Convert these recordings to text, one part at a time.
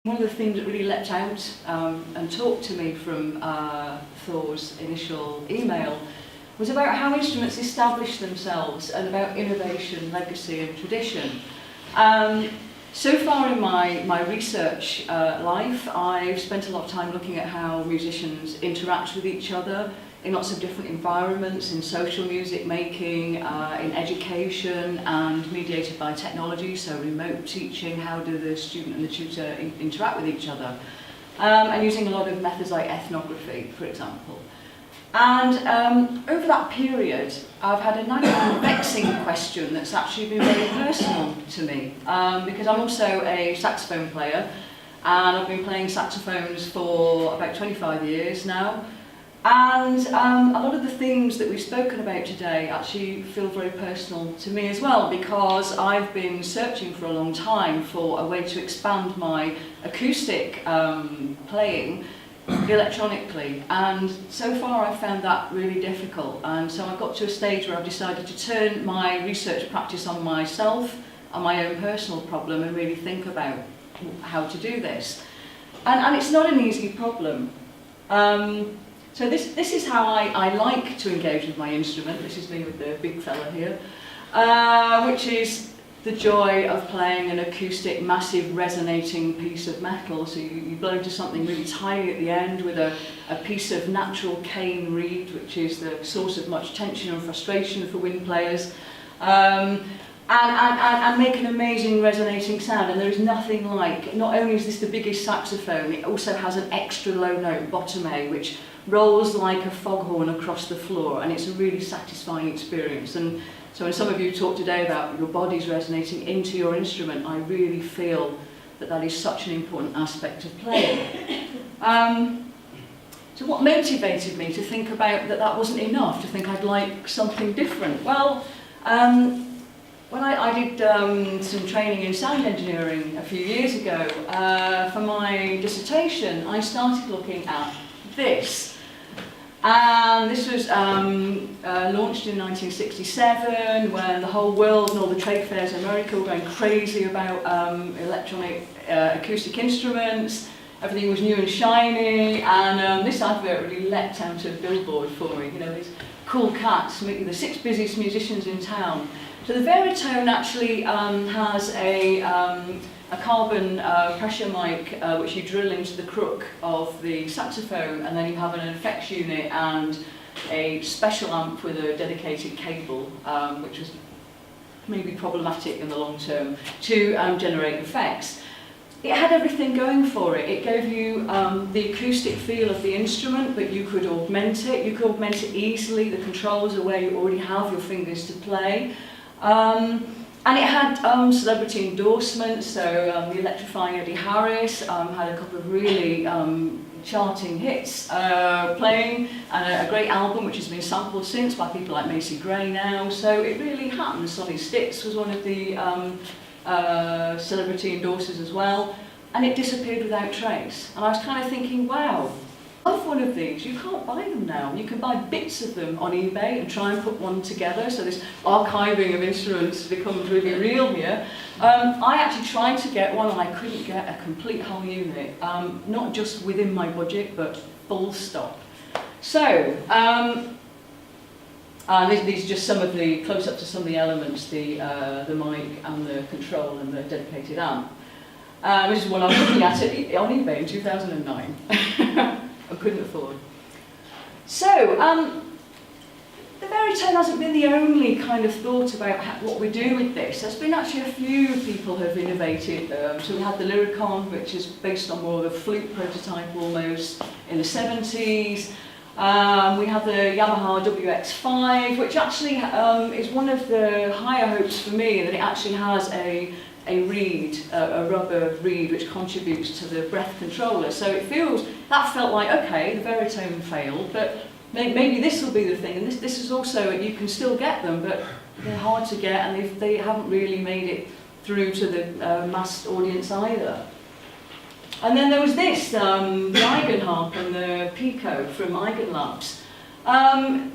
One of the themes that really leapt out and talked to me from Thor's initial email was about how instruments establish themselves and about innovation, legacy and tradition. So far in my research life, I've spent a lot of time looking at how musicians interact with each other in lots of different environments, in social music making, in education, and mediated by technology, so remote teaching, how do the student and the tutor interact with each other, and using a lot of methods like ethnography, for example. And over that period, I've had a nice vexing question that's actually been very personal to me, because I'm also a saxophone player, and I've been playing saxophones for about 25 years now. And a lot of the themes that we've spoken about today actually feel very personal to me as well, because I've been searching for a long time for a way to expand my acoustic playing electronically, and so far I've found that really difficult, and so I've got to a stage where I've decided to turn my research practice on myself, on my own personal problem, and really think about how to do this. And it's not an easy problem. So this is how I like to engage with my instrument. This is me with the big fella here, which is the joy of playing an acoustic, massive, resonating piece of metal. So you blow into something really tiny at the end with a piece of natural cane reed, which is the source of much tension and frustration for wind players, and make an amazing resonating sound. And there is nothing like, not only is this the biggest saxophone, it also has an extra low note, bottom A, which rolls like a foghorn across the floor, and it's a really satisfying experience. And so when some of you talk today about your body's resonating into your instrument, I really feel that that is such an important aspect of playing. So what motivated me to think about that wasn't enough, to think I'd like something different? Well, when I did some training in sound engineering a few years ago, for my dissertation, I started looking at this. And this was launched in 1967, when the whole world and all the trade fairs in America were going crazy about electronic acoustic instruments. Everything was new and shiny, and this advert really leapt out of Billboard for me. You know, these cool cats, maybe the 6 busiest musicians in town. So the Verito actually has a carbon pressure mic which you drill into the crook of the saxophone, and then you have an effects unit and a special amp with a dedicated cable, which was maybe problematic in the long term, to generate effects. It had everything going for it. It gave you the acoustic feel of the instrument, but you could augment it. You could augment it easily. The controls are where you already have your fingers to play. And it had celebrity endorsements, so the electrifying Eddie Harris had a couple of really charting hits playing, and a great album which has been sampled since by people like Macy Gray now, so it really happened. Sonny Stitz was one of the celebrity endorsers as well, and it disappeared without trace. And I was kind of thinking, wow, I love one of these. You can't buy them now. You can buy bits of them on eBay and try and put one together, so this archiving of instruments becomes really real here. I actually tried to get one, and I couldn't get a complete whole unit, not just within my budget, but full stop. So, these are just some of the close-ups of some of the elements, the mic and the control and the dedicated amp. This is one I was looking at it on eBay in 2009. I couldn't afford. So, the Verito hasn't been the only kind of thought about what we do with this. There's been actually a few people who have innovated. So we had the Lyricon, which is based on more of a flute prototype almost, in the 70s. We have the Yamaha WX5, which actually is one of the higher hopes for me, that it actually has a reed, a rubber reed, which contributes to the breath controller. So it felt like, okay, the Veritone failed, but maybe this will be the thing. And this is also, you can still get them, but they're hard to get, and they haven't really made it through to the mass audience either. And then there was this, the Eigenharp and the Pico from Eigenlabs.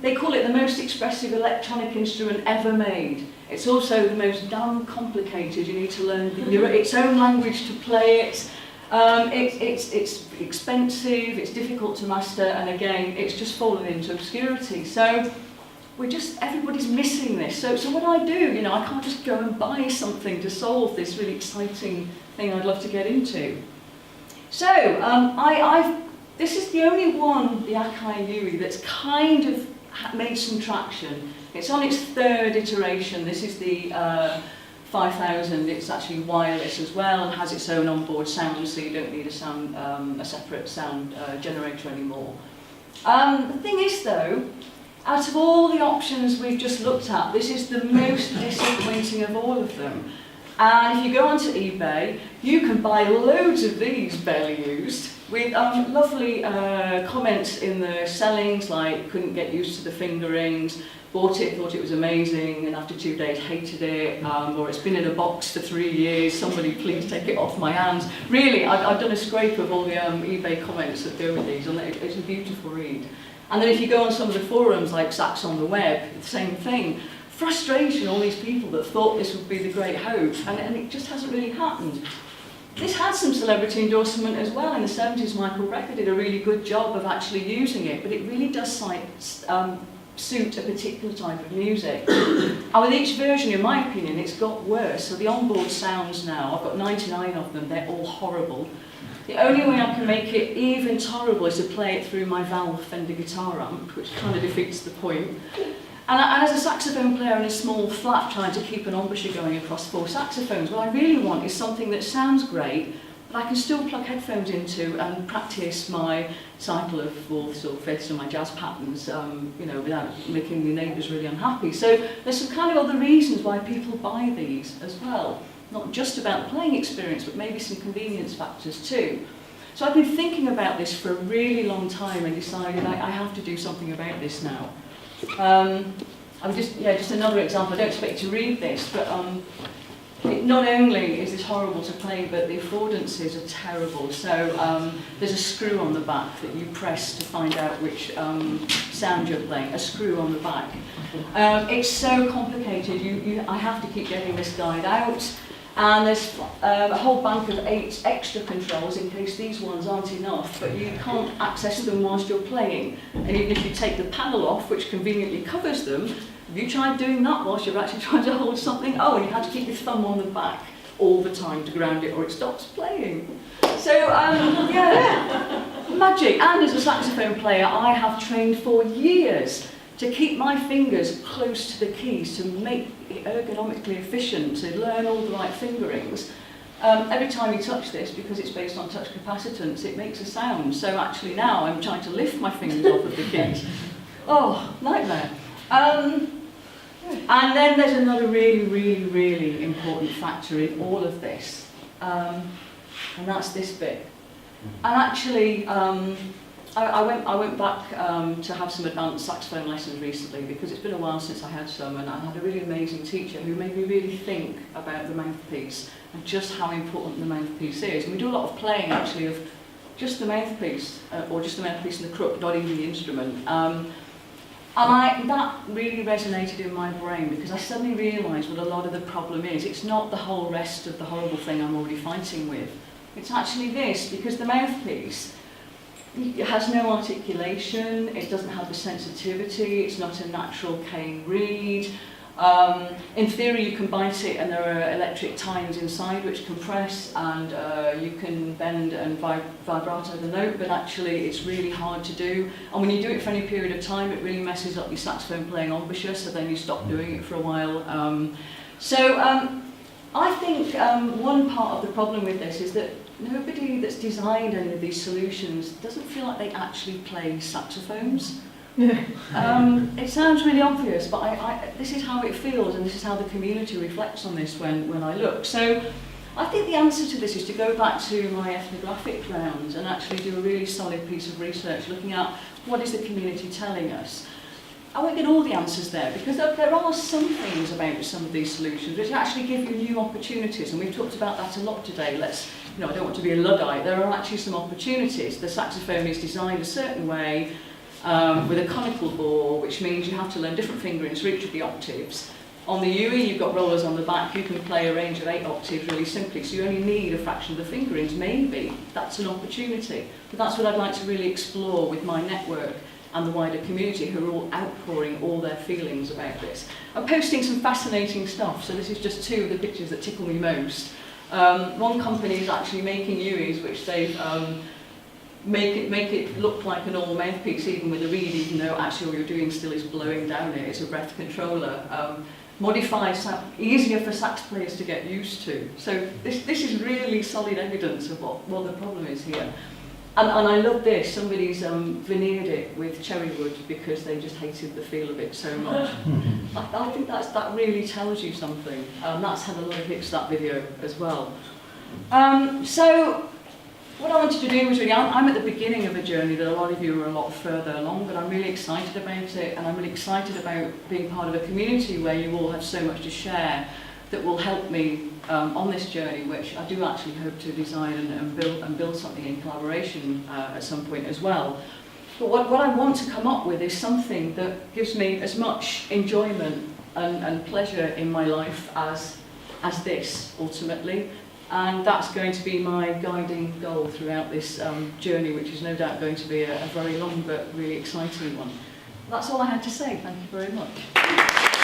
They call it the most expressive electronic instrument ever made. It's also the most damn complicated. You need to learn its own language to play it. It's expensive, it's difficult to master, and again, it's just fallen into obscurity. So everybody's missing this. So what do? I can't just go and buy something to solve this really exciting thing I'd love to get into. So this is the only one, the Akai Yui, that's kind of made some traction. It's on its third iteration. This is the 5000. It's actually wireless as well and has its own onboard sound, so you don't need a separate sound generator anymore. The thing is, though, out of all the options we've just looked at, this is the most disappointing of all of them. And if you go onto eBay, you can buy loads of these barely used, with lovely comments in the sellings, like couldn't get used to the fingerings, bought it, thought it was amazing, and after 2 days hated it, or it's been in a box for 3 years, somebody please take it off my hands. Really, I've done a scrape of all the eBay comments that go with these, and it's a beautiful read. And then if you go on some of the forums like Sax on the Web, the same thing. Frustration, all these people that thought this would be the great hope, and it just hasn't really happened. This had some celebrity endorsement as well. In the 70s, Michael Brecker did a really good job of actually using it, but it really does suit a particular type of music. And with each version, in my opinion, it's got worse. So the onboard sounds now, I've got 99 of them, they're all horrible. The only way I can make it even tolerable is to play it through my valve Fender guitar amp, which kind of defeats the point. And as a saxophone player in a small flat trying to keep an embouchure going across 4 saxophones, what I really want is something that sounds great, but I can still plug headphones into and practice my cycle of fourths or fifths or my jazz patterns, without making the neighbours really unhappy. So there's some kind of other reasons why people buy these as well. Not just about the playing experience, but maybe some convenience factors too. So I've been thinking about this for a really long time and decided I have to do something about this now. Just another example. I don't expect you to read this, but not only is this horrible to play, but the affordances are terrible. So there's a screw on the back that you press to find out which sound you're playing. A screw on the back. It's so complicated. I have to keep getting this guide out. And there's a whole bank of 8 extra controls in case these ones aren't enough, but you can't access them whilst you're playing. And even if you take the panel off, which conveniently covers them, have you tried doing that whilst you're actually trying to hold something? Oh, and you have to keep your thumb on the back all the time to ground it or it stops playing. So, magic. And as a saxophone player, I have trained for years to keep my fingers close to the keys, to make it ergonomically efficient, to learn all the right fingerings. Every time you touch this, because it's based on touch capacitance, it makes a sound. So actually now I'm trying to lift my fingers off of the keys. Oh, nightmare. And then there's another really, really, really important factor in all of this, and that's this bit. And actually, I went back to have some advanced saxophone lessons recently because it's been a while since I had some, and I had a really amazing teacher who made me really think about the mouthpiece and just how important the mouthpiece is. And we do a lot of playing actually of just the mouthpiece, or just the mouthpiece and the crook, not even the instrument. And that really resonated in my brain because I suddenly realised what a lot of the problem is. It's not the whole rest of the horrible thing I'm already fighting with. It's actually this, because the mouthpiece, it has no articulation, it doesn't have the sensitivity, it's not a natural cane reed. In theory you can bite it and there are electric tines inside which compress, and you can bend and vibrato the note, but actually it's really hard to do. And when you do it for any period of time it really messes up your saxophone playing embouchure, so then you stop doing it for a while. I think one part of the problem with this is that nobody that's designed any of these solutions doesn't feel like they actually play saxophones. It sounds really obvious, but this is how it feels, and this is how the community reflects on this when I look. So I think the answer to this is to go back to my ethnographic rounds and actually do a really solid piece of research looking at what is the community telling us. I won't get all the answers there, because there are some things about some of these solutions which actually give you new opportunities, and we've talked about that a lot today. I don't want to be a Luddite, there are actually some opportunities. The saxophone is designed a certain way, with a conical bore, which means you have to learn different fingerings for each of the octaves. On the UE, you've got rollers on the back. You can play a range of 8 octaves really simply, so you only need a fraction of the fingerings. Maybe that's an opportunity. But that's what I'd like to really explore with my network and the wider community, who are all outpouring all their feelings about this. I'm posting some fascinating stuff, so this is just 2 of the pictures that tickle me most. One company is actually making UEs which they've make it look like a normal mouthpiece, even with a reed, even though actually all you're doing still is blowing down it. It's a breath controller. Modified, easier for sax players to get used to. So this is really solid evidence of what the problem is here. And I love this. Somebody's veneered it with cherry wood because they just hated the feel of it so much. I think that really tells you something. That's had a lot of hits, that video, as well. So what I wanted to do was really, I'm at the beginning of a journey that a lot of you are a lot further along, but I'm really excited about it, and I'm really excited about being part of a community where you all have so much to share that will help me on this journey, which I do actually hope to design and build something in collaboration at some point as well. But what I want to come up with is something that gives me as much enjoyment and pleasure in my life as this, ultimately. And that's going to be my guiding goal throughout this journey, which is no doubt going to be a very long but really exciting one. That's all I had to say. Thank you very much.